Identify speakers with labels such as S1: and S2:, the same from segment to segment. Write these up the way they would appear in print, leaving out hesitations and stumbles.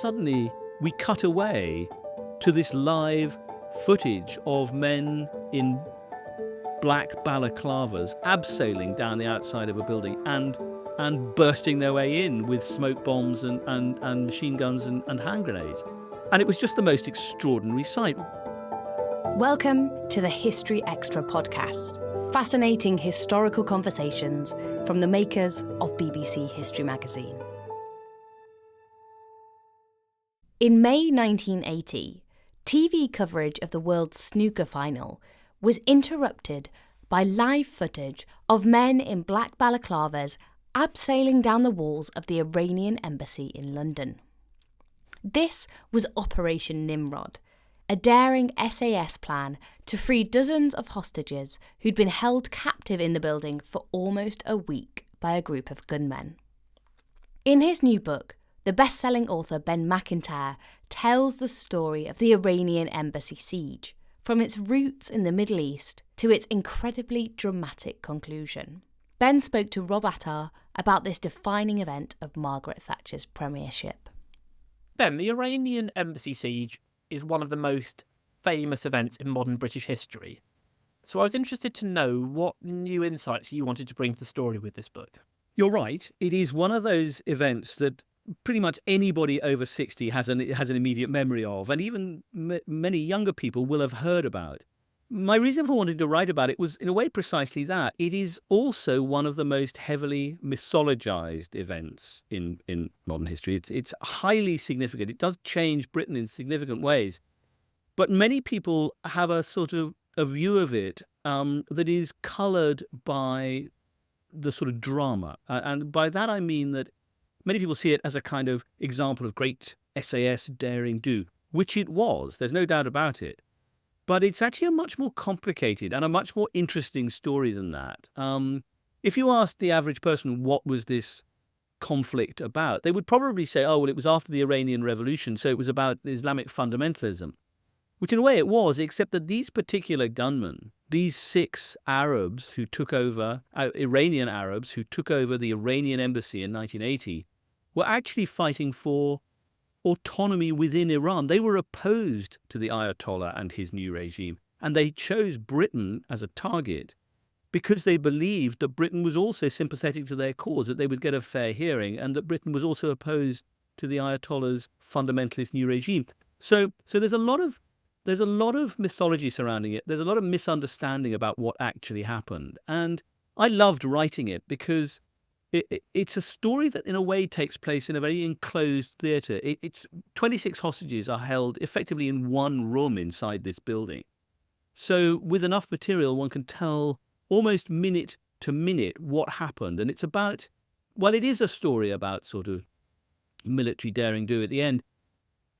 S1: suddenly we cut away to this live footage of men in black balaclavas abseiling down the outside of a building and bursting their way in with smoke bombs and machine guns and hand grenades. And it was just the most extraordinary sight.
S2: Welcome to the History Extra Podcast. Fascinating historical conversations from the makers of BBC History Magazine. In May 1980, TV coverage of the World Snooker Final was interrupted by live footage of men in black balaclavas abseiling down the walls of the Iranian Embassy in London. This was Operation Nimrod, a daring SAS plan to free dozens of hostages who'd been held captive in the building for almost a week by a group of gunmen. In his new book, the best-selling author Ben Macintyre tells the story of the Iranian Embassy siege, from its roots in the Middle East to its incredibly dramatic conclusion. Ben spoke to Rob Attar about this defining event of Margaret Thatcher's premiership.
S3: Ben, the Iranian Embassy siege is one of the most famous events in modern British history. So I was interested to know what new insights you wanted to bring to the story with this book.
S1: You're right. It is one of those events that pretty much anybody over 60 has an immediate memory of, and even many younger people will have heard about. My reason for wanting to write about it was, in a way, precisely that. It is also one of the most heavily mythologized events in modern history. It's highly significant. It does change Britain in significant ways. But many people have a sort of a view of it that is coloured by the sort of drama. And by that I mean that many people see it as a kind of example of great SAS daring do, which it was. There's no doubt about it. But it's actually a much more complicated and a much more interesting story than that. If you asked the average person what was this conflict about, they would probably say, oh, well, it was after the Iranian Revolution, so it was about Islamic fundamentalism, which in a way it was, except that these particular gunmen, these 6 Arabs who took over, Iranian Arabs who took over the Iranian Embassy in 1980, were actually fighting for autonomy within Iran. They were opposed to the Ayatollah and his new regime, and they chose Britain as a target because they believed that Britain was also sympathetic to their cause, that they would get a fair hearing, and that Britain was also opposed to the Ayatollah's fundamentalist new regime. So there's a lot of mythology surrounding it. There's a lot of misunderstanding about what actually happened, and I loved writing it because it's a story that, in a way, takes place in a very enclosed theatre. It's 26 hostages are held effectively in one room inside this building. So with enough material, one can tell almost minute to minute what happened. And it's about, well, it is a story about sort of military daring do at the end.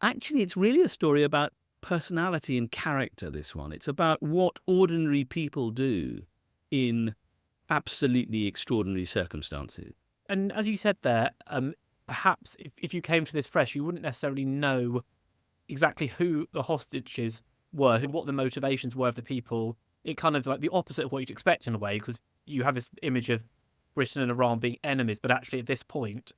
S1: Actually, it's really a story about personality and character, this one. It's about what ordinary people do in absolutely extraordinary circumstances.
S3: And as you said there, perhaps if you came to this fresh, you wouldn't necessarily know exactly who the hostages were, what the motivations were of the people. It kind of like the opposite of what you'd expect in a way, because you have this image of Britain and Iran being enemies, but actually at this point,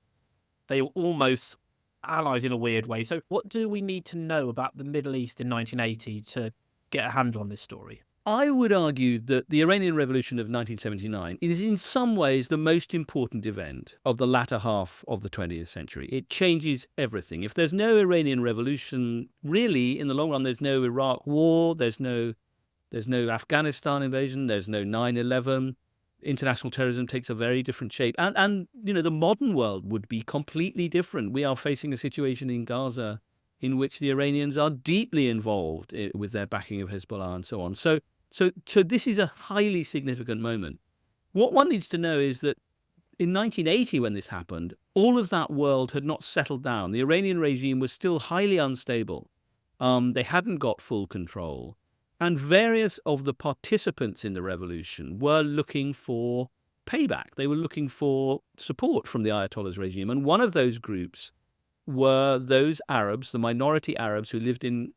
S3: they were almost allies in a weird way. So what do we need to know about the Middle East in 1980 to get a handle on this story?
S1: I would argue that the Iranian Revolution of 1979 is in some ways the most important event of the latter half of the 20th century. It changes everything. If there's no Iranian Revolution, really, in the long run, there's no Iraq War, there's no Afghanistan invasion, there's no 9/11. International terrorism takes a very different shape. And you know, the modern world would be completely different. We are facing a situation in Gaza in which the Iranians are deeply involved with their backing of Hezbollah and so on. So this is a highly significant moment. What one needs to know is that in 1980, when this happened, all of that world had not settled down. The Iranian regime was still highly unstable. They hadn't got full control. And various of the participants in the revolution were looking for payback. They were looking for support from the Ayatollah's regime. And one of those groups were those Arabs, the minority Arabs who lived in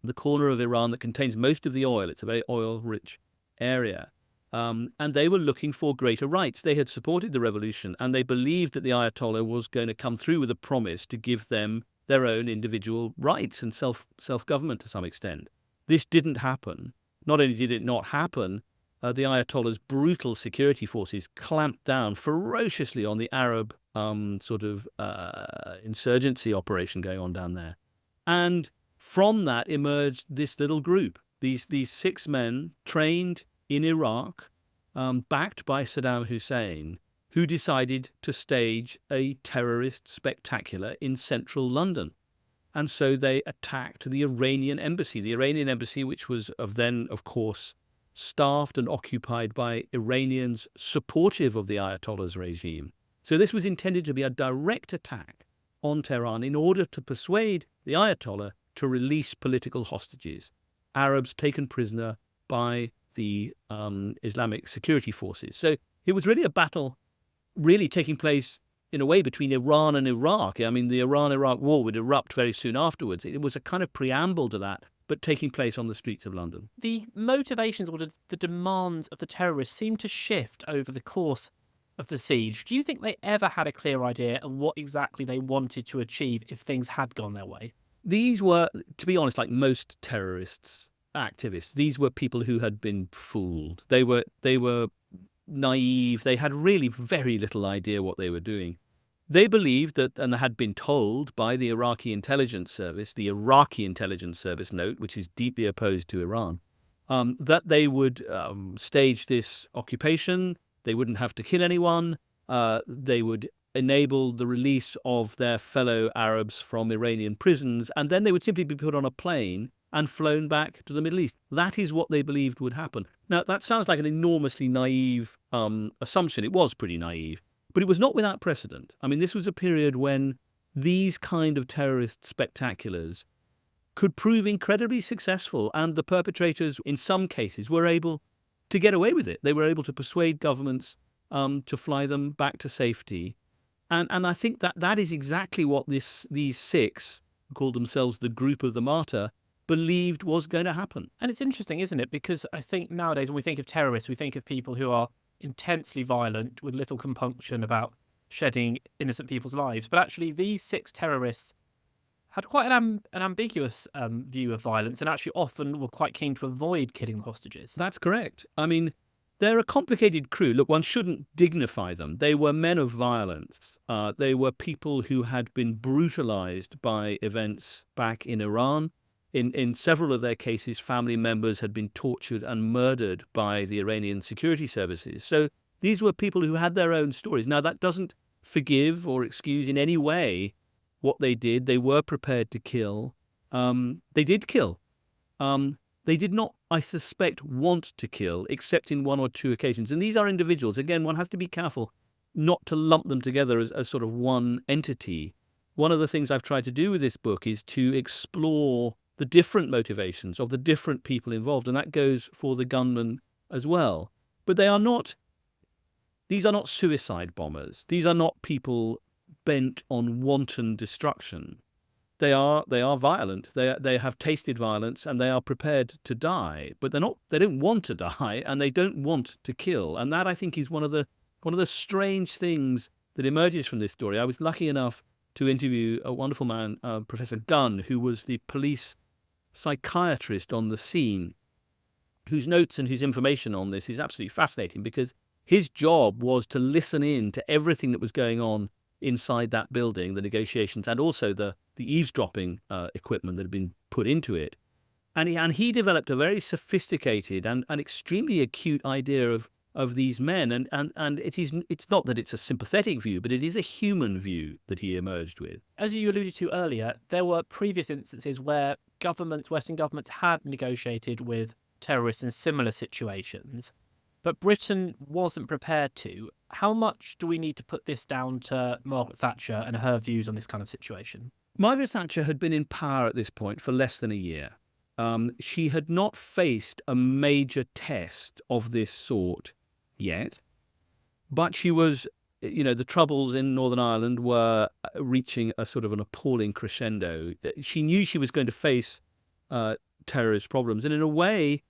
S1: the corner of Iran that contains most of the oil. It's a very oil-rich area. And they were looking for greater rights. They had supported the revolution, and they believed that the Ayatollah was going to come through with a promise to give them their own individual rights and self-government to some extent. This didn't happen. Not only did it not happen, the Ayatollah's brutal security forces clamped down ferociously on the Arab insurgency operation going on down there. And from that emerged this little group, these 6 men trained in Iraq, backed by Saddam Hussein, who decided to stage a terrorist spectacular in central London. And so they attacked the Iranian Embassy. The Iranian Embassy, which was of course, staffed and occupied by Iranians supportive of the Ayatollah's regime. So this was intended to be a direct attack on Tehran in order to persuade the Ayatollah to release political hostages, Arabs taken prisoner by the Islamic security forces. So it was really a battle really taking place in a way between Iran and Iraq. I mean, the Iran-Iraq war would erupt very soon afterwards. It was a kind of preamble to that, but taking place on the streets of London.
S3: The motivations or the demands of the terrorists seem to shift over the course of the siege. Do you think they ever had a clear idea of what exactly they wanted to achieve if things had gone their way?
S1: These were, to be honest, like most terrorists, activists, these were people who had been fooled. They were naive. They had really very little idea what they were doing. They believed that, and had been told by the Iraqi intelligence service, note, which is deeply opposed to Iran, that they would stage this occupation. They wouldn't have to kill anyone. They would enable the release of their fellow Arabs from Iranian prisons, and then they would simply be put on a plane and flown back to the Middle East. That is what they believed would happen. Now, that sounds like an enormously naive assumption. It was pretty naive, but it was not without precedent. I mean, this was a period when these kind of terrorist spectaculars could prove incredibly successful, and the perpetrators, in some cases, were able to get away with it. They were able to persuade governments to fly them back to safety. And I think that is exactly what these 6, who called themselves the Group of the Martyr, believed was going to happen.
S3: And it's interesting, isn't it? Because I think nowadays when we think of terrorists, we think of people who are intensely violent with little compunction about shedding innocent people's lives. But actually, these 6 terrorists had quite an ambiguous view of violence, and actually often were quite keen to avoid killing the hostages.
S1: That's correct. I mean, they're a complicated crew. Look, one shouldn't dignify them. They were men of violence. They were people who had been brutalized by events back in Iran. In several of their cases, family members had been tortured and murdered by the Iranian security services. So these were people who had their own stories. Now, that doesn't forgive or excuse in any way what they did. They were prepared to kill. They did kill. They did not, I suspect, want to kill, except in 1 or 2 occasions. And these are individuals. Again, one has to be careful not to lump them together as sort of one entity. One of the things I've tried to do with this book is to explore the different motivations of the different people involved, and that goes for the gunmen as well. But these are not suicide bombers. These are not people bent on wanton destruction. They are violent. They have tasted violence, and they are prepared to die. But they don't want to die, and they don't want to kill. And that, I think, is one of the strange things that emerges from this story. I was lucky enough to interview a wonderful man, Professor Gunn, who was the police psychiatrist on the scene, whose notes and his information on this is absolutely fascinating, because his job was to listen in to everything that was going on inside that building, the negotiations, and also the eavesdropping equipment that had been put into it. And he developed a very sophisticated and extremely acute idea of these men. And it's not that it's a sympathetic view, but it is a human view that he emerged with.
S3: As you alluded to earlier, there were previous instances where Western governments had negotiated with terrorists in similar situations, but Britain wasn't prepared to. How much do we need to put this down to Margaret Thatcher and her views on this kind of situation?
S1: Margaret Thatcher had been in power at this point for less than a year. She had not faced a major test of this sort yet, but she was, the troubles in Northern Ireland were reaching a sort of an appalling crescendo. She knew she was going to face terrorist problems, and in a way,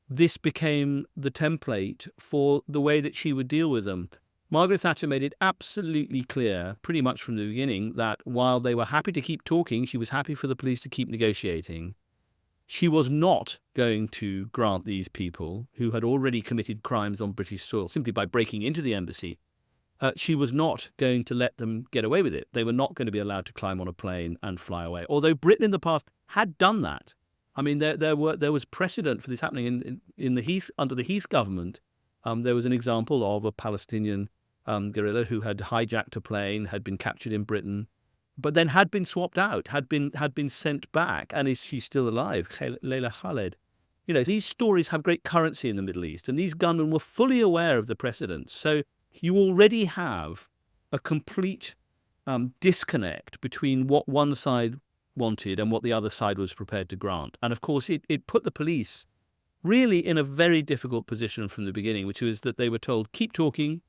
S1: this became the template for the way that she would deal with them. Margaret Thatcher made it absolutely clear, pretty much from the beginning, that while they were happy to keep talking, she was happy for the police to keep negotiating. She was not going to grant these people who had already committed crimes on British soil simply by breaking into the embassy. She was not going to let them get away with it. They were not going to be allowed to climb on a plane and fly away. Although Britain in the past had done that. I mean, there was precedent for this happening in the Heath, under the Heath government. There was an example of a Palestinian guerrilla who had hijacked a plane, had been captured in Britain, but then had been swapped out, had been sent back, and is she still alive? Leila Khaled. You know, these stories have great currency in the Middle East, and these gunmen were fully aware of the precedents. So you already have a complete disconnect between what one side wanted and what the other side was prepared to grant. And of course, it put the police really in a very difficult position from the beginning, which was that they were told, keep talking,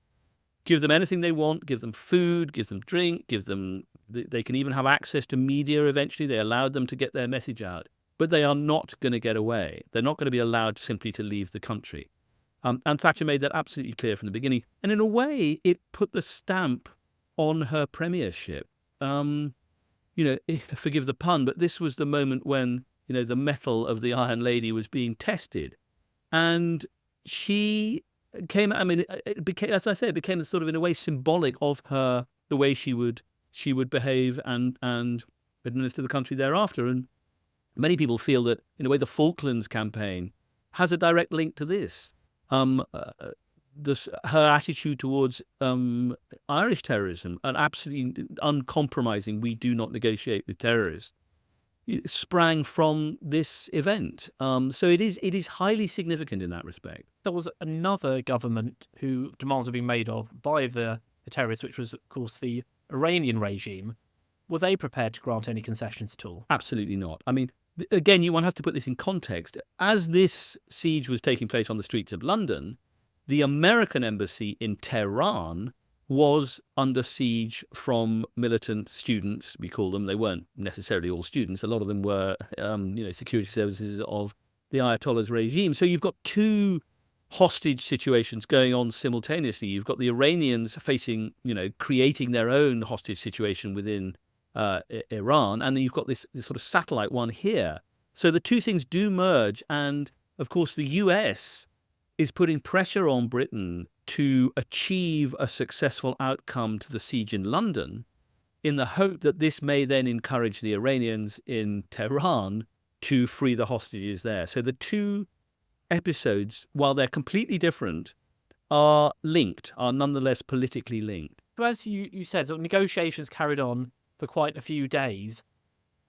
S1: give them anything they want, give them food, give them drink, they can even have access to media eventually. They allowed them to get their message out. But they are not going to get away. They're not going to be allowed simply to leave the country. And Thatcher made that absolutely clear from the beginning. And in a way, it put the stamp on her premiership. Forgive the pun, but this was the moment when, the mettle of the Iron Lady was being tested. And she came, it became, as I say, it became sort of, in a way, symbolic of her, the way she would behave and administer the country thereafter. And many people feel that, in a way, the Falklands campaign has a direct link to this. Her attitude towards Irish terrorism, an absolutely uncompromising, we do not negotiate with terrorists, sprang from this event. So it is highly significant in that respect.
S3: There was another government who demands were being made of by the terrorists, which was, of course, the Iranian regime. Were they prepared to grant any concessions at all?
S1: Absolutely not. I mean, again, one has to put this in context. As this siege was taking place on the streets of London, the American embassy in Tehran was under siege from militant students, we call them. They weren't necessarily all students. A lot of them were, security services of the Ayatollah's regime. So you've got two hostage situations going on simultaneously. You've got the Iranians facing, creating their own hostage situation within Iran, and then you've got this sort of satellite one here. So the two things do merge, and of course the US is putting pressure on Britain to achieve a successful outcome to the siege in London, in the hope that this may then encourage the Iranians in Tehran to free the hostages there. So the two episodes, while they're completely different, are linked, are nonetheless politically linked.
S3: So as you said, so negotiations carried on for quite a few days.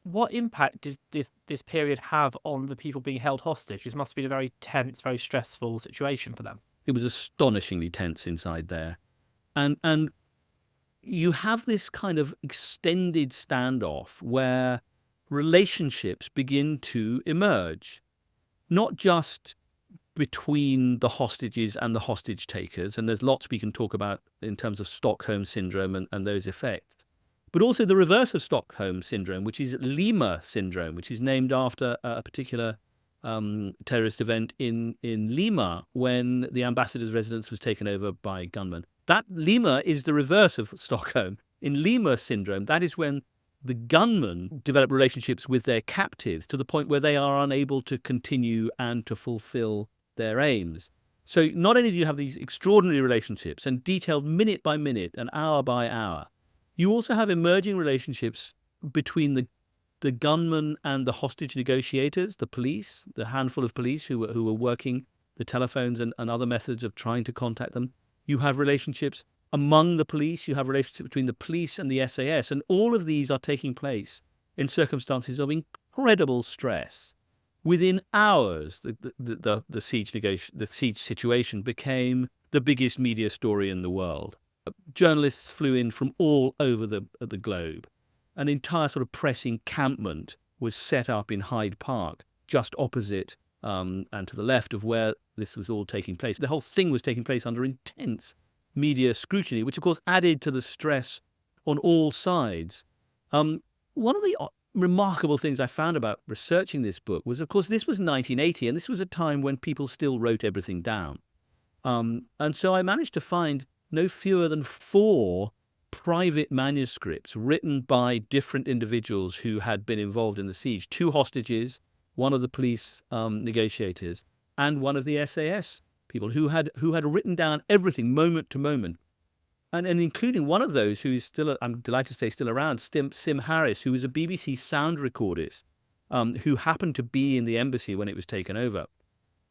S3: What impact did this period have on the people being held hostage? This must have been a very tense, very stressful situation for them.
S1: It was astonishingly tense inside there. And you have this kind of extended standoff where relationships begin to emerge, not just between the hostages and the hostage takers, and there's lots we can talk about in terms of Stockholm Syndrome and those effects, but also the reverse of Stockholm Syndrome, which is Lima Syndrome, which is named after a particular terrorist event in Lima when the ambassador's residence was taken over by gunmen. That Lima is the reverse of Stockholm. In Lima Syndrome, that is when the gunmen develop relationships with their captives to the point where they are unable to continue and to fulfill their aims. So not only do you have these extraordinary relationships and detailed minute by minute and hour by hour, you also have emerging relationships between the gunmen and the hostage negotiators, the police, the handful of police who were working the telephones and other methods of trying to contact them. You have relationships among the police. You have relationships between the police and the SAS. And all of these are taking place in circumstances of incredible stress. Within hours, the siege situation became the biggest media story in the world. Journalists flew in from all over the globe. An entire sort of press encampment was set up in Hyde Park, just opposite and to the left of where this was all taking place. The whole thing was taking place under intense media scrutiny, which of course added to the stress on all sides. One of the remarkable things I found about researching this book was, of course, this was 1980, and this was a time when people still wrote everything down. And so I managed to find no fewer than 4 private manuscripts written by different individuals who had been involved in the siege. 2 hostages, one of the police negotiators, and one of the SAS people who had written down everything moment to moment. And including one of those who is still, I'm delighted to say, still around, Sim Harris, who was a BBC sound recordist, who happened to be in the embassy when it was taken over.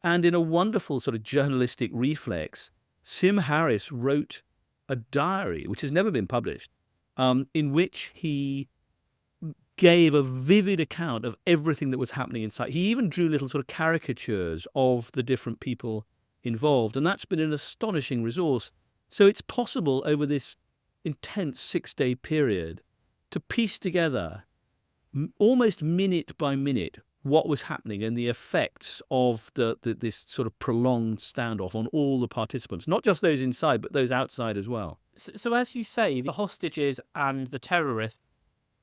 S1: And in a wonderful sort of journalistic reflex, Sim Harris wrote a diary, which has never been published, in which he gave a vivid account of everything that was happening inside. He even drew little sort of caricatures of the different people involved, and that's been an astonishing resource. So it's possible over this intense 6-day period to piece together almost minute by minute what was happening and the effects of this sort of prolonged standoff on all the participants, not just those inside, but those outside as well.
S3: So as you say, the hostages and the terrorists,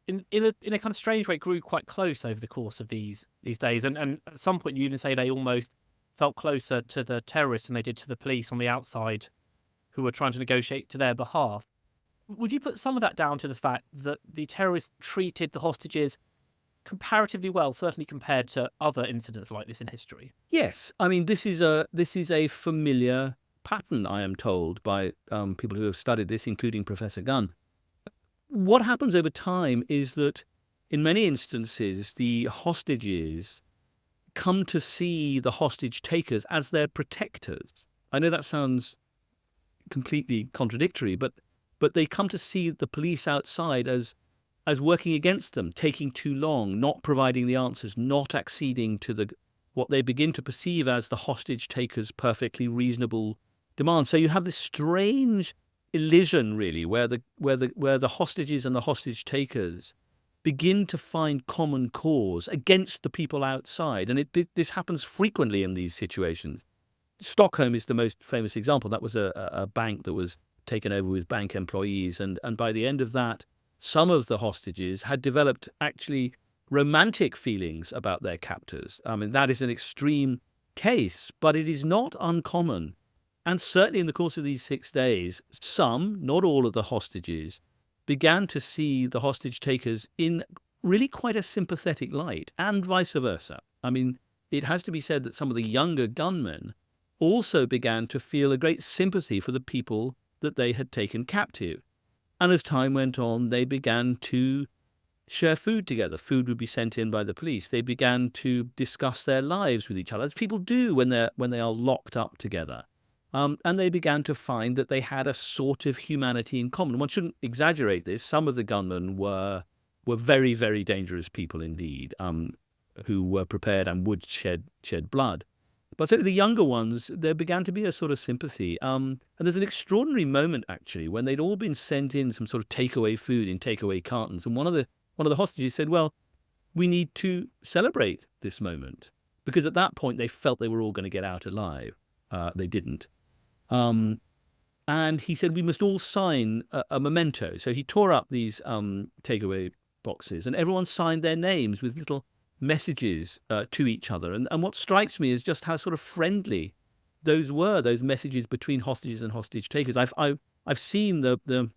S3: in a kind of strange way, grew quite close over the course of these days. And at some point, you even say they almost felt closer to the terrorists than they did to the police on the outside, who were trying to negotiate to their behalf. Would you put some of that down to the fact that the terrorists treated the hostages comparatively well, certainly compared to other incidents like this in history?
S1: Yes, I mean this is a familiar pattern, I am told, by people who have studied this, including Professor Gunn. What happens over time is that in many instances the hostages come to see the hostage takers as their protectors. I know that sounds completely contradictory, but they come to see the police outside as working against them, taking too long, not providing the answers, not acceding to what they begin to perceive as the hostage takers' perfectly reasonable demands. So you have this strange elision, really, where the hostages and the hostage takers begin to find common cause against the people outside, and this happens frequently in these situations. Stockholm is the most famous example. That was a bank that was taken over with bank employees, and by the end of that, some of the hostages had developed actually romantic feelings about their captors. I mean, that is an extreme case, but it is not uncommon. And certainly in the course of these 6 days, some, not all of the hostages, began to see the hostage takers in really quite a sympathetic light, and vice versa. I mean, it has to be said that some of the younger gunmen also began to feel a great sympathy for the people that they had taken captive. And as time went on, they began to share food together. Food would be sent in by the police. They began to discuss their lives with each other, as people do when they are locked up together. And they began to find that they had a sort of humanity in common. One shouldn't exaggerate this. Some of the gunmen were very, very dangerous people indeed, who were prepared and would shed blood. But certainly the younger ones, there began to be a sort of sympathy. And there's an extraordinary moment, actually, when they'd all been sent in some sort of takeaway food in takeaway cartons. And one of the hostages said, well, we need to celebrate this moment. Because at that point, they felt they were all going to get out alive. They didn't. And he said, we must all sign a memento. So he tore up these takeaway boxes, and everyone signed their names with little messages to each other. And what strikes me is just how sort of friendly those messages between hostages and hostage takers. I've seen the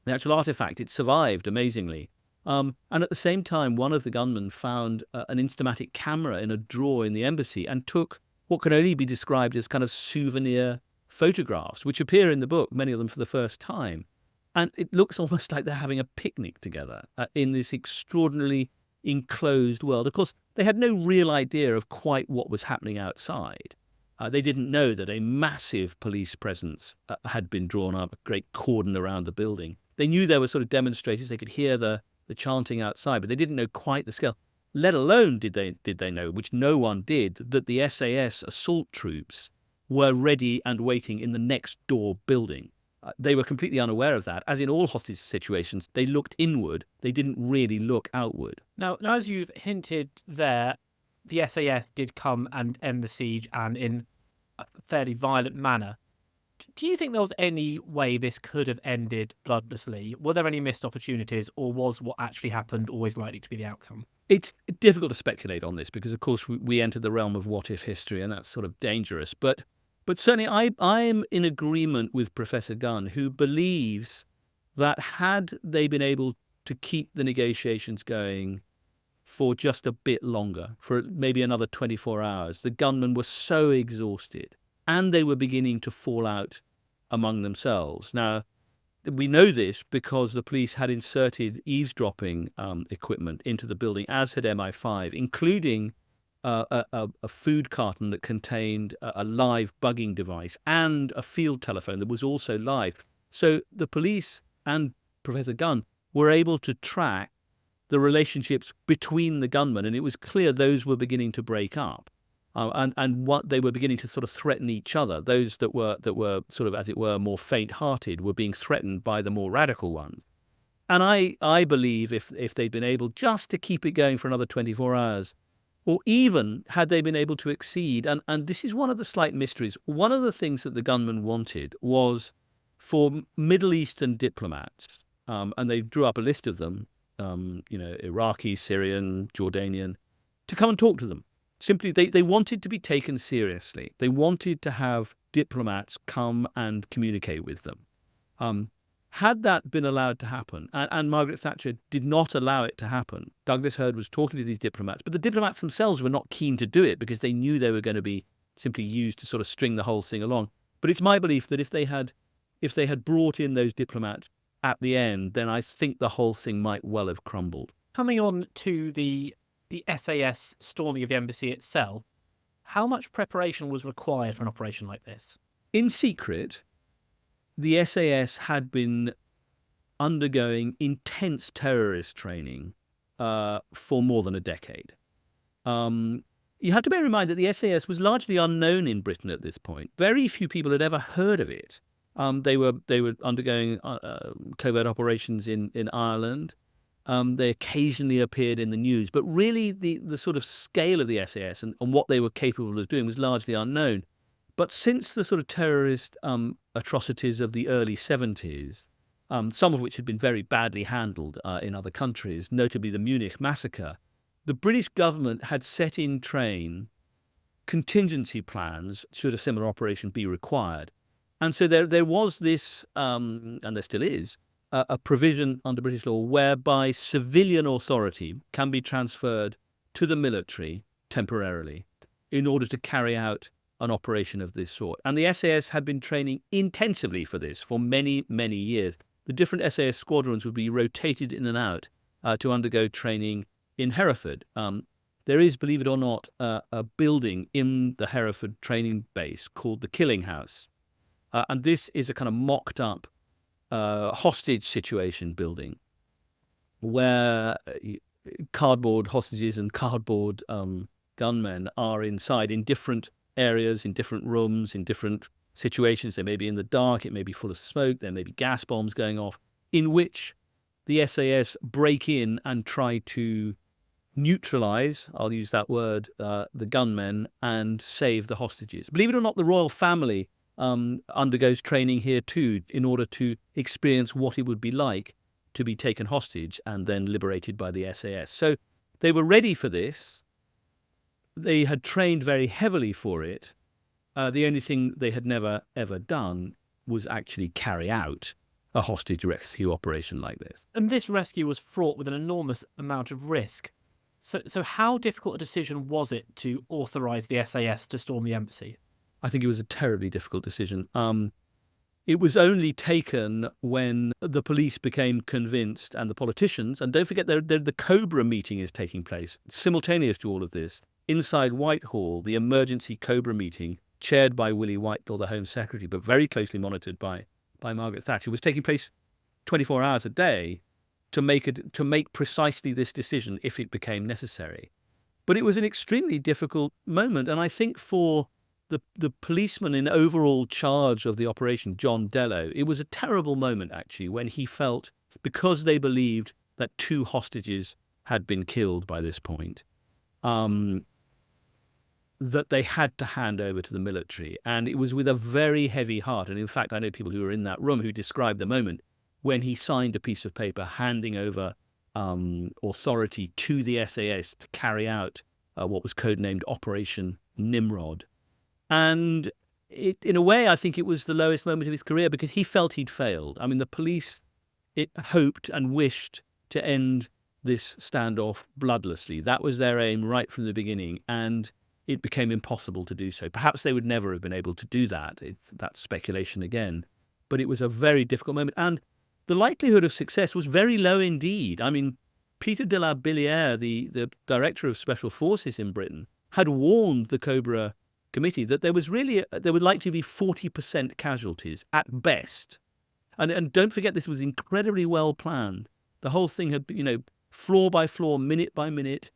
S1: actual artifact. It survived amazingly. And at the same time, one of the gunmen found an Instamatic camera in a drawer in the embassy and took what can only be described as kind of souvenir photographs, which appear in the book, many of them for the first time. And it looks almost like they're having a picnic together in this extraordinarily enclosed world. Of course, they had no real idea of quite what was happening outside. They didn't know that a massive police presence had been drawn up, a great cordon around the building. They knew there were sort of demonstrators. They could hear the chanting outside, but they didn't know quite the scale. Let alone did they know, which no one did, that the SAS assault troops were ready and waiting in the next door building. They were completely unaware of that. As in all hostage situations, they looked inward. They didn't really look outward.
S3: Now, as you've hinted there, the SAS did come and end the siege, and in a fairly violent manner. Do you think there was any way this could have ended bloodlessly? Were there any missed opportunities, or was what actually happened always likely to be the outcome?
S1: It's difficult to speculate on this because, of course, we enter the realm of what-if history, and that's sort of dangerous. But certainly I am in agreement with Professor Gunn, who believes that had they been able to keep the negotiations going for just a bit longer, for maybe another 24 hours, the gunmen were so exhausted and they were beginning to fall out among themselves. Now, we know this because the police had inserted eavesdropping equipment into the building, as had MI5, including a food carton that contained a live bugging device and a field telephone that was also live. So the police and Professor Gunn were able to track the relationships between the gunmen, and it was clear those were beginning to break up. And what they were beginning to sort of threaten each other. Those that were sort of, as it were, more faint-hearted were being threatened by the more radical ones. And I believe if they'd been able just to keep it going for another 24 hours, or even had they been able to exceed, and this is one of the slight mysteries, one of the things that the gunmen wanted was for Middle Eastern diplomats, and they drew up a list of them, Iraqi, Syrian, Jordanian, to come and talk to them. Simply, they wanted to be taken seriously. They wanted to have diplomats come and communicate with them. Had that been allowed to happen, and Margaret Thatcher did not allow it to happen, Douglas Hurd was talking to these diplomats, but the diplomats themselves were not keen to do it because they knew they were going to be simply used to sort of string the whole thing along. But it's my belief that if they had brought in those diplomats at the end, then I think the whole thing might well have crumbled.
S3: Coming on to the SAS storming of the embassy itself, how much preparation was required for an operation like this?
S1: In secret, the SAS had been undergoing intense terrorist training for more than a decade. You have to bear in mind that the SAS was largely unknown in Britain at this point. Very few people had ever heard of it. They were undergoing covert operations in Ireland. They occasionally appeared in the news, but really the sort of scale of the SAS and what they were capable of doing was largely unknown. But since the sort of terrorist atrocities of the early 70s, some of which had been very badly handled in other countries, notably the Munich massacre, the British government had set in train contingency plans should a similar operation be required. And so there was this, and there still is, a provision under British law whereby civilian authority can be transferred to the military temporarily in order to carry out an operation of this sort. And the SAS had been training intensively for this for many, many years. The different SAS squadrons would be rotated in and out to undergo training in Hereford. There is, believe it or not, a building in the Hereford training base called the Killing House. And this is a kind of mocked up hostage situation building where cardboard hostages and cardboard gunmen are inside in different areas, in different rooms, in different situations. They may be in the dark, it may be full of smoke, there may be gas bombs going off, in which the SAS break in and try to neutralize, I'll use that word, the gunmen and save the hostages. Believe it or not, the royal family undergoes training here too in order to experience what it would be like to be taken hostage and then liberated by the SAS. So they were ready for this. They had trained very heavily for it. The only thing they had never, ever done was actually carry out a hostage rescue operation like this.
S3: And this rescue was fraught with an enormous amount of risk. So how difficult a decision was it to authorise the SAS to storm the embassy?
S1: I think it was a terribly difficult decision. It was only taken when the police became convinced and the politicians, and don't forget the Cobra meeting is taking place simultaneous to all of this. Inside Whitehall, the emergency Cobra meeting, chaired by Willie Whitelaw, the Home Secretary, but very closely monitored by Margaret Thatcher, was taking place 24 hours a day to make precisely this decision if it became necessary. But it was an extremely difficult moment, and I think for the policeman in overall charge of the operation, John Dello, it was a terrible moment, actually, when he felt, because they believed that 2 hostages had been killed by this point, that they had to hand over to the military. And it was with a very heavy heart. And in fact, I know people who were in that room who described the moment when he signed a piece of paper handing over authority to the SAS to carry out what was codenamed Operation Nimrod. And in a way, I think it was the lowest moment of his career because he felt he'd failed. I mean, the police hoped and wished to end this standoff bloodlessly. That was their aim right from the beginning, and it became impossible to do so. Perhaps they would never have been able to do that. That's speculation again. But it was a very difficult moment, and the likelihood of success was very low indeed. I mean, Peter de la Billière, the director of Special Forces in Britain, had warned the Cobra Committee that there would likely be 40% casualties at best. And don't forget, this was incredibly well planned. The whole thing had, floor by floor, minute by minute,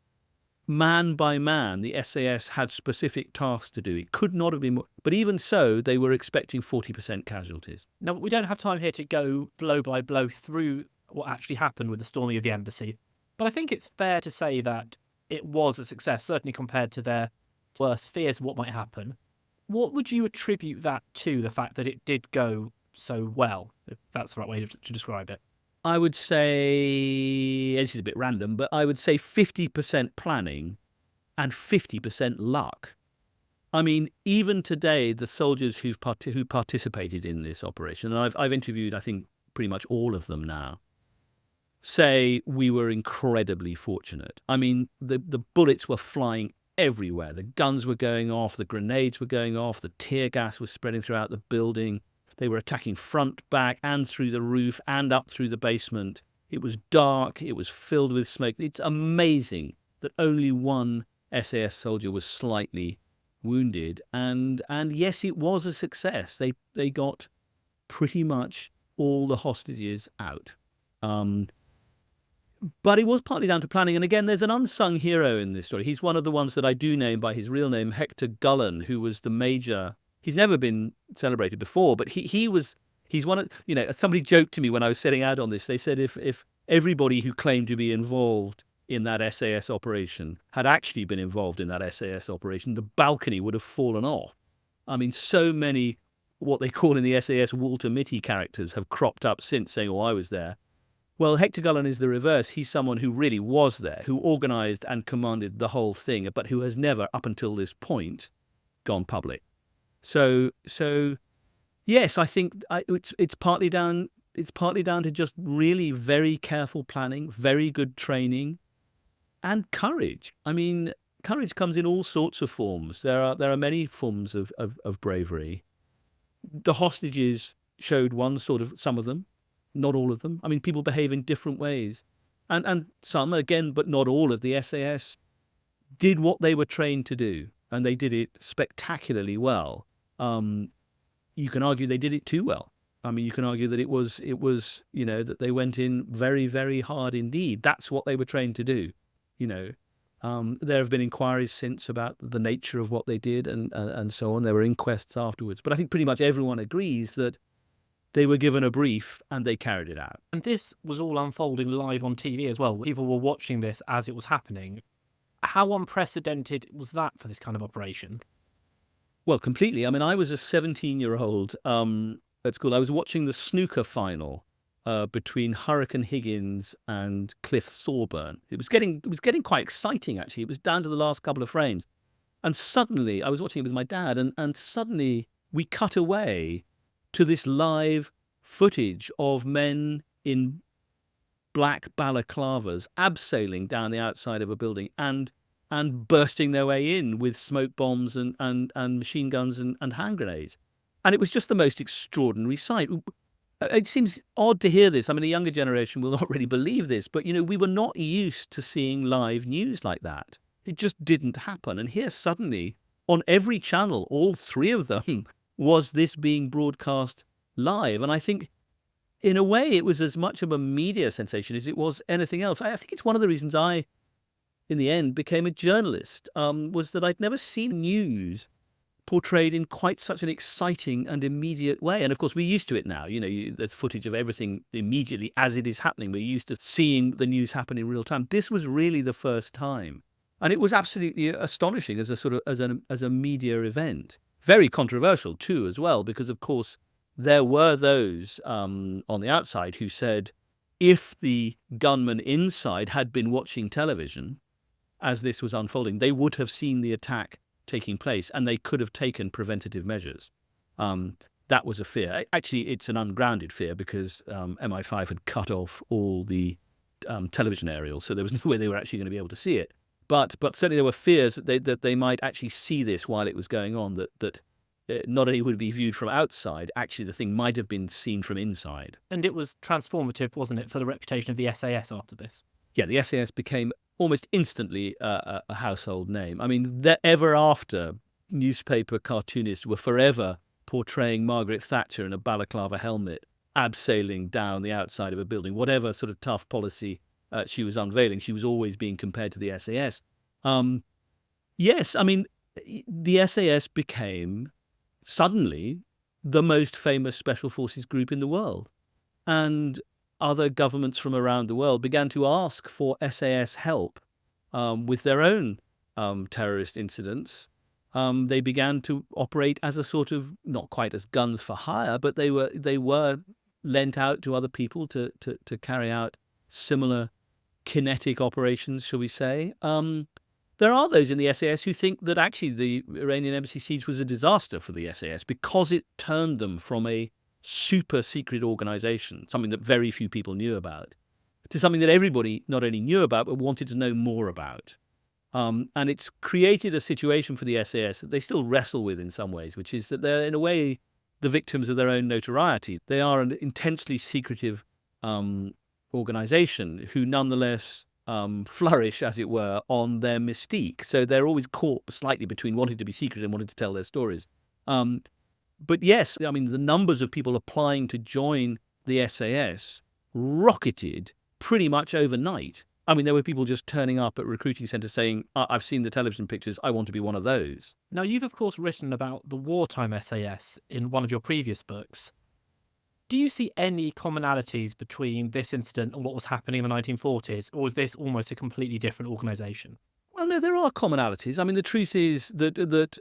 S1: man by man, the SAS had specific tasks to do. It could not have been more. But even so, they were expecting 40% casualties.
S3: Now, we don't have time here to go blow by blow through what actually happened with the storming of the embassy. But I think it's fair to say that it was a success, certainly compared to their worst fears of what might happen. What would you attribute that to, the fact that it did go so well, if that's the right way to describe it?
S1: I would say, this is a bit random, but I would say 50% planning and 50% luck. I mean, even today, the soldiers who participated in this operation, and I've interviewed, I think, pretty much all of them now, say we were incredibly fortunate. I mean, the bullets were flying everywhere. The guns were going off, the grenades were going off, the tear gas was spreading throughout the building. They were attacking front, back, and through the roof and up through the basement. It was dark. It was filled with smoke. It's amazing that only one SAS soldier was slightly wounded. And yes, it was a success. They got pretty much all the hostages out. But it was partly down to planning. And again, there's an unsung hero in this story. He's one of the ones that I do name by his real name, Hector Gullen, who was the major. He's never been celebrated before, but he's one of, somebody joked to me when I was setting out on this. They said if everybody who claimed to be involved in that SAS operation had actually been involved in that SAS operation, the balcony would have fallen off. I mean, so many what they call in the SAS Walter Mitty characters have cropped up since saying, oh, I was there. Well, Hector Gullen is the reverse. He's someone who really was there, who organised and commanded the whole thing, but who has never, up until this point, gone public. So yes, I think it's partly down to just really very careful planning, very good training, and courage. I mean, courage comes in all sorts of forms. There are many forms of bravery. The hostages showed some of them. Not all of them. I mean, people behave in different ways. And some, again, but not all of the SAS did what they were trained to do. And they did it spectacularly well. You can argue they did it too well. I mean, you can argue that it was that they went in very, very hard indeed. That's what they were trained to do. There have been inquiries since about the nature of what they did and so on. There were inquests afterwards. But I think pretty much everyone agrees that they were given a brief and they carried it out.
S3: And this was all unfolding live on TV as well. People were watching this as it was happening. How unprecedented was that for this kind of operation?
S1: Well, completely. I mean, I was a 17-year-old at school. I was watching the snooker final between Hurricane Higgins and Cliff Thorburn. It was getting quite exciting, actually. It was down to the last couple of frames. And suddenly, I was watching it with my dad, and suddenly we cut away to this live footage of men in black balaclavas abseiling down the outside of a building and bursting their way in with smoke bombs and machine guns and hand grenades. And it was just the most extraordinary sight. It seems odd to hear this. I mean, a younger generation will not really believe this, but, we were not used to seeing live news like that. It just didn't happen. And here suddenly, on every channel, all three of them, was this being broadcast live. And I think, in a way, it was as much of a media sensation as it was anything else. I think it's one of the reasons I, in the end, became a journalist, was that I'd never seen news portrayed in quite such an exciting and immediate way. And of course, we're used to it now. There's footage of everything immediately as it is happening. We're used to seeing the news happen in real time. This was really the first time And it was absolutely astonishing as a sort of as a media event. Very controversial too, as well, because of course there were those on the outside who said if the gunmen inside had been watching television as this was unfolding, they would have seen the attack taking place and they could have taken preventative measures. That was a fear. Actually, it's an ungrounded fear because MI5 had cut off all the television aerials, so there was no way they were actually going to be able to see it. But certainly there were fears that they might actually see this while it was going on, that not only would it be viewed from outside, actually the thing might have been seen from inside.
S3: And it was transformative, wasn't it, for the reputation of the SAS after this?
S1: Yeah, the SAS became almost instantly a household name. I mean, ever after, newspaper cartoonists were forever portraying Margaret Thatcher in a balaclava helmet, abseiling down the outside of a building, whatever sort of tough policy she was unveiling. She was always being compared to the SAS. Yes, I mean, the SAS became suddenly the most famous special forces group in the world. And other governments from around the world began to ask for SAS help with their own terrorist incidents. They began to operate as a sort of, not quite as guns for hire, but they were lent out to other people to carry out similar kinetic operations, shall we say. There are those in the SAS who think that actually the Iranian Embassy siege was a disaster for the SAS because it turned them from a super secret organization, something that very few people knew about, to something that everybody not only knew about, but wanted to know more about. And it's created a situation for the SAS that they still wrestle with in some ways, which is that they're, in a way, the victims of their own notoriety. They are an intensely secretive organization who nonetheless flourish, as it were, on their mystique. So they're always caught slightly between wanting to be secret and wanting to tell their stories. But yes, I mean, the numbers of people applying to join the SAS rocketed pretty much overnight. I mean, there were people just turning up at recruiting centres saying, I've seen the television pictures, I want to be one of those.
S3: Now, you've, of course, written about the wartime SAS in one of your previous books. Do you see any commonalities between this incident and what was happening in the 1940s, or is this almost a completely different organisation?
S1: Well, no, there are commonalities. I mean, the truth is that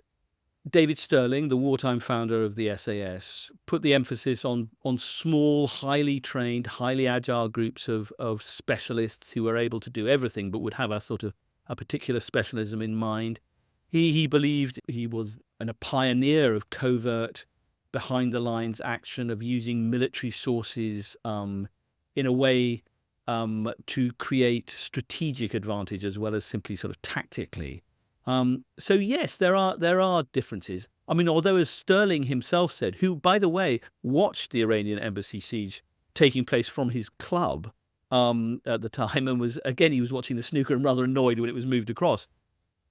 S1: David Sterling, the wartime founder of the SAS, put the emphasis on small, highly trained, highly agile groups of specialists who were able to do everything but would have a sort of a particular specialism in mind. He believed he was a pioneer of covert, behind-the-lines action, of using military sources in a way to create strategic advantage as well as simply sort of tactically. So yes, there are differences. I mean, although, as Sterling himself said, who, by the way, watched the Iranian Embassy siege taking place from his club at the time, and he was watching the snooker and rather annoyed when it was moved across.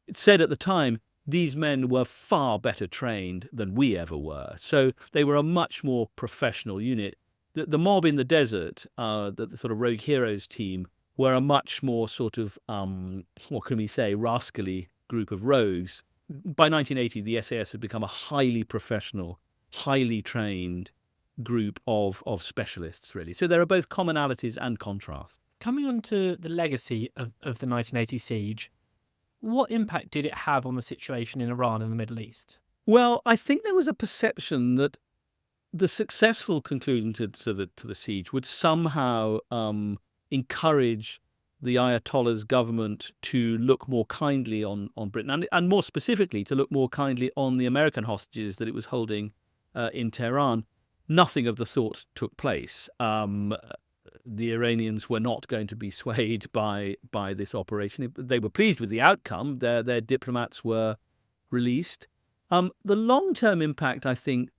S1: It said at the time, these men were far better trained than we ever were. So they were a much more professional unit. The mob in the desert, the sort of Rogue Heroes team, were a much more sort of, what can we say, rascally group of rogues. By 1980, the SAS had become a highly professional, highly trained group of specialists, really. So there are both commonalities and contrasts.
S3: Coming on to the legacy of the 1980 siege, what impact did it have on the situation in Iran and the Middle East?
S1: Well, I think there was a perception that the successful conclusion to the siege would somehow encourage the Ayatollah's government to look more kindly on Britain, and more specifically to look more kindly on the American hostages that it was holding in Tehran. Nothing of the sort took place. The Iranians were not going to be swayed by this operation. They were pleased with the outcome. Their diplomats were released. The long-term impact, I think,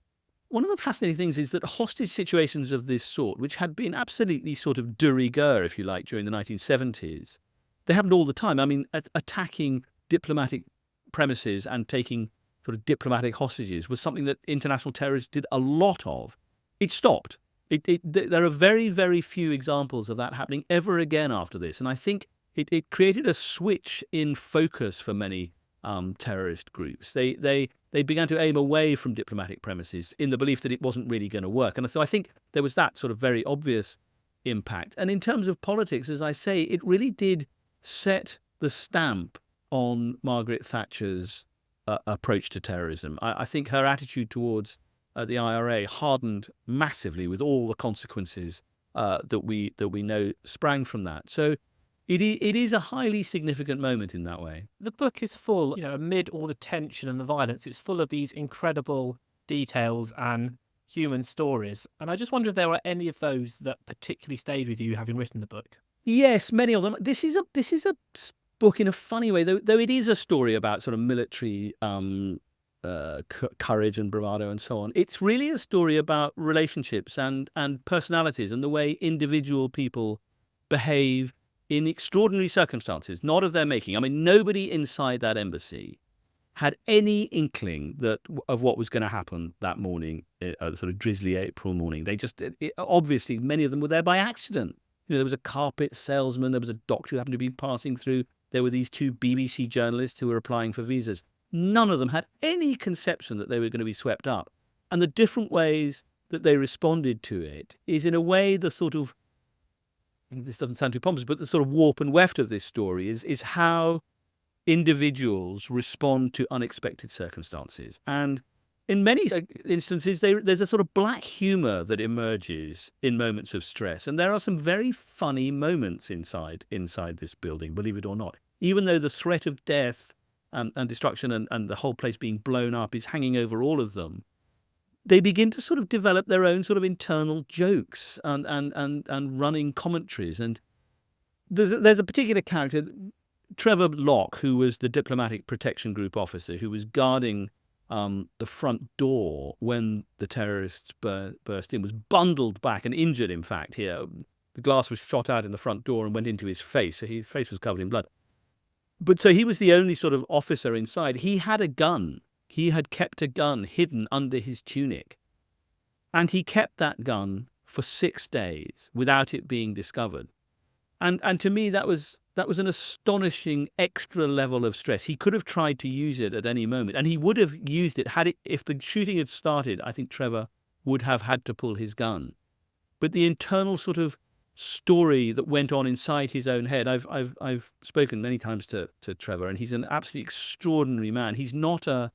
S1: one of the fascinating things is that hostage situations of this sort, which had been absolutely sort of de rigueur, if you like, during the 1970s, they happened all the time. I mean, attacking diplomatic premises and taking sort of diplomatic hostages was something that international terrorists did a lot of. It stopped. There are very, very few examples of that happening ever again after this. And I think it created a switch in focus for many terrorist groups. They began to aim away from diplomatic premises in the belief that it wasn't really going to work. And so I think there was that sort of very obvious impact. And in terms of politics, as I say, it really did set the stamp on Margaret Thatcher's approach to terrorism. I think her attitude towards the IRA hardened massively with all the consequences that we know sprang from that. So it is a highly significant moment in that way.
S3: The book is full, amid all the tension and the violence, it's full of these incredible details and human stories. And I just wonder if there were any of those that particularly stayed with you having written the book.
S1: Yes, many of them. This is a book in a funny way, though it is a story about sort of military courage and bravado and so on. It's really a story about relationships and personalities and the way individual people behave in extraordinary circumstances, not of their making. I mean, nobody inside that embassy had any inkling of what was going to happen that morning, sort of drizzly April morning. They just, obviously, many of them were there by accident. There was a carpet salesman, there was a doctor who happened to be passing through. There were these 2 BBC journalists who were applying for visas. None of them had any conception that they were going to be swept up. And the different ways that they responded to it is, in a way, the sort of, this doesn't sound too pompous, but the sort of warp and weft of this story is how individuals respond to unexpected circumstances. And in many instances, there's a sort of black humor that emerges in moments of stress. And there are some very funny moments inside this building, believe it or not. Even though the threat of death and destruction and the whole place being blown up is hanging over all of them, they begin to sort of develop their own sort of internal jokes and running commentaries. And there's a particular character, Trevor Locke, who was the diplomatic protection group officer who was guarding the front door when the terrorists burst in, was bundled back and injured, in fact. Here, the glass was shot out in the front door and went into his face, so his face was covered in blood. But so he was the only sort of officer inside. He had a gun. He had kept a gun hidden under his tunic. And he kept that gun for 6 days without it being discovered. And to me, that was an astonishing extra level of stress. He could have tried to use it at any moment, and he would have used it if the shooting had started. I think Trevor would have had to pull his gun. But the internal sort of story that went on inside his own head, I've spoken many times to Trevor, and he's an absolutely extraordinary man. He's not a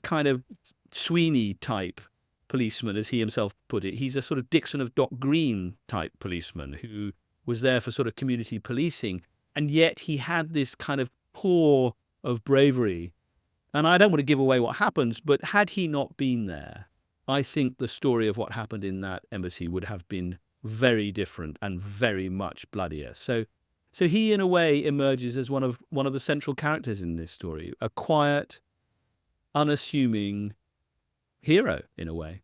S1: kind of Sweeney type policeman, as he himself put it. He's a sort of Dixon of Dock Green type policeman who was there for sort of community policing. And yet he had this kind of core of bravery. And I don't want to give away what happens, but had he not been there, I think the story of what happened in that embassy would have been very different and very much bloodier. So he, in a way, emerges as one of the central characters in this story, a quiet, unassuming hero, in a way.